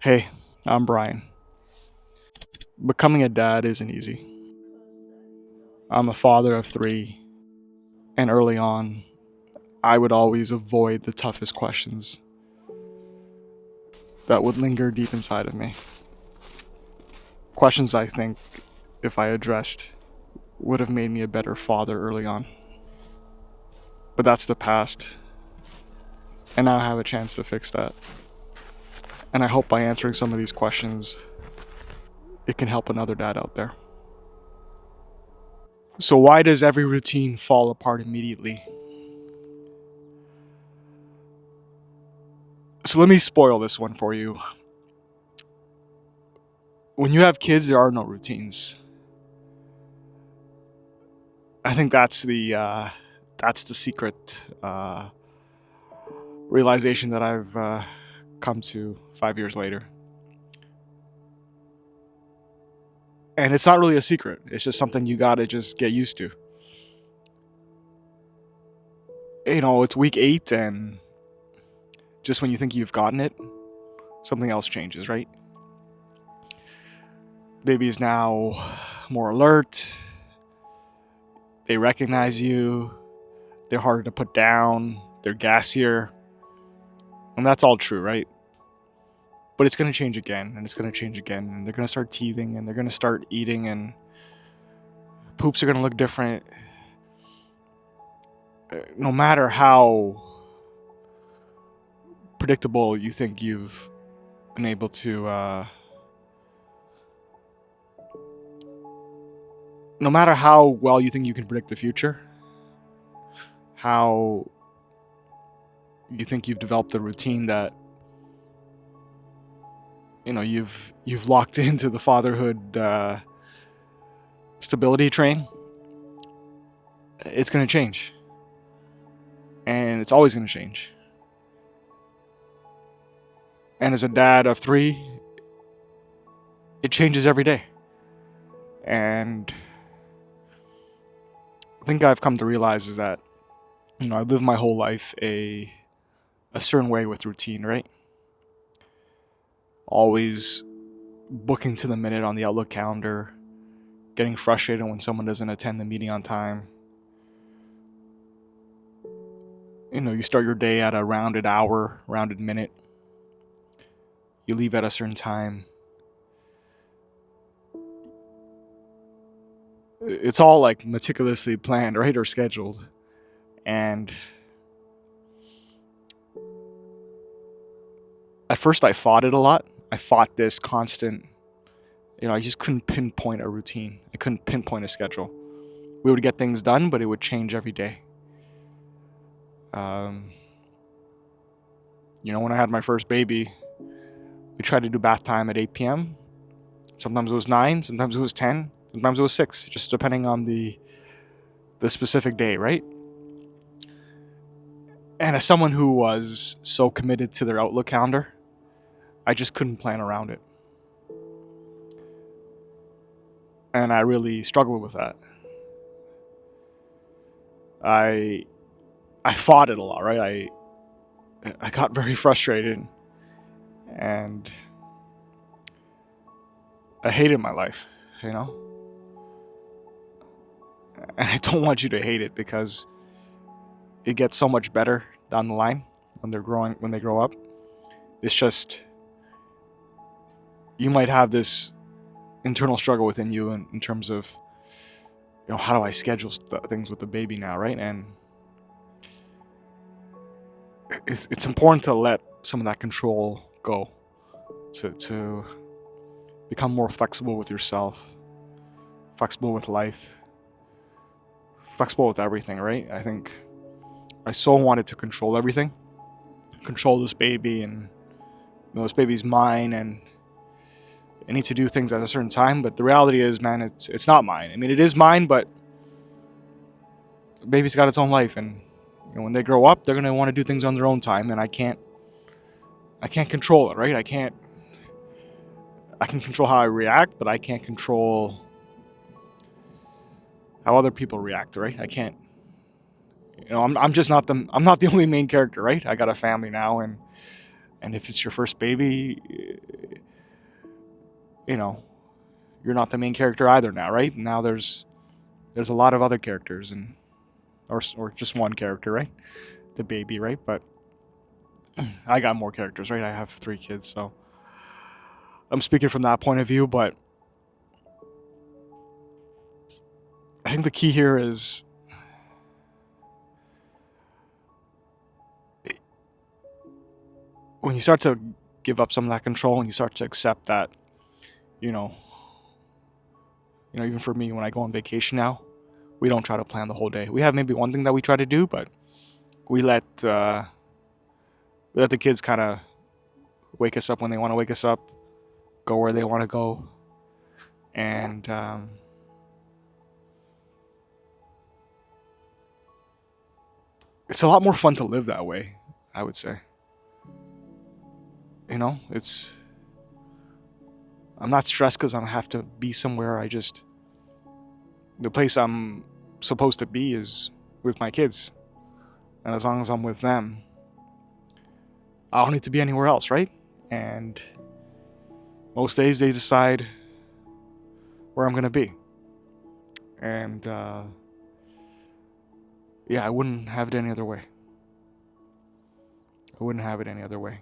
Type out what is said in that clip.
Hey, I'm Brian. Becoming a dad isn't easy. I'm a father of three, and early on, I would always avoid the toughest questions that would linger deep inside of me. Questions I think, if I addressed, would have made me a better father early on. But that's the past, and now I have a chance to fix that. And I hope by answering some of these questions, it can help another dad out there. So, why does every routine fall apart immediately? So, let me spoil this one for you. When you have kids, there are no routines. I think that's the secret realization that I've come to 5 years later. And it's not really a secret. It's just something you gotta just get used to. It's week 8, and just when you think you've gotten it, something else changes, right? Baby is now more alert. They recognize you. They're harder to put down. They're gassier. And that's all true, right? But it's going to change again, and it's going to change again, and they're going to start teething, and they're going to start eating, and poops are going to look different. No matter how predictable you think you've been able to, no matter how well you think you can predict the future, how you think you've developed a routine that you've locked into the fatherhood stability train, it's going to change, and it's always going to change. And as a dad of three, it changes every day. And I think I've come to realize is that I've lived my whole life a certain way with routine, right? Always booking to the minute on the Outlook calendar, getting frustrated when someone doesn't attend the meeting on time. You start your day at a rounded hour, rounded minute. You leave at a certain time. It's all like meticulously planned, right, or scheduled. And at first I fought it a lot. I fought this constant, I just couldn't pinpoint a routine. I couldn't pinpoint a schedule. We would get things done, but it would change every day. Um, when I had my first baby, we tried to do bath time at 8 p.m. Sometimes it was 9, sometimes it was 10, sometimes it was 6, just depending on the specific day, right? And as someone who was so committed to their Outlook calendar, I just couldn't plan around it. And I really struggled with that. I fought it a lot, right? I got very frustrated, and I hated my life, and I don't want you to hate it, because it gets so much better down the line when they grow up. It's just, you might have this internal struggle within you in terms of, how do I schedule things with the baby now, right? And it's important to let some of that control go, to become more flexible with yourself, flexible with life, flexible with everything, right? I think I so wanted to control everything, control this baby, and this baby's mine, and I need to do things at a certain time. But the reality is, man, it's not mine. I mean, it is mine, but the baby's got its own life, and when they grow up, they're gonna want to do things on their own time, and I can't control it, right? I can control how I react, but I can't control how other people react, right? I can't. I'm just not I'm not the only main character, right? I got a family now, and if it's your first baby, you know, you're not the main character either now, right? Now there's a lot of other characters, and or just one character, right? The baby, right? But I got more characters, right? I have 3 kids, so I'm speaking from that point of view. But I think the key here is when you start to give up some of that control and you start to accept that, you know, even for me, when I go on vacation now, we don't try to plan the whole day. We have maybe one thing that we try to do, but we let the kids kind of wake us up when they want to wake us up, go where they want to go, and it's a lot more fun to live that way, I would say. It's I'm not stressed because I have to be somewhere. The place I'm supposed to be is with my kids, and as long as I'm with them, I don't need to be anywhere else, right? And most days they decide where I'm gonna be, and yeah, I wouldn't have it any other way. I wouldn't have it any other way.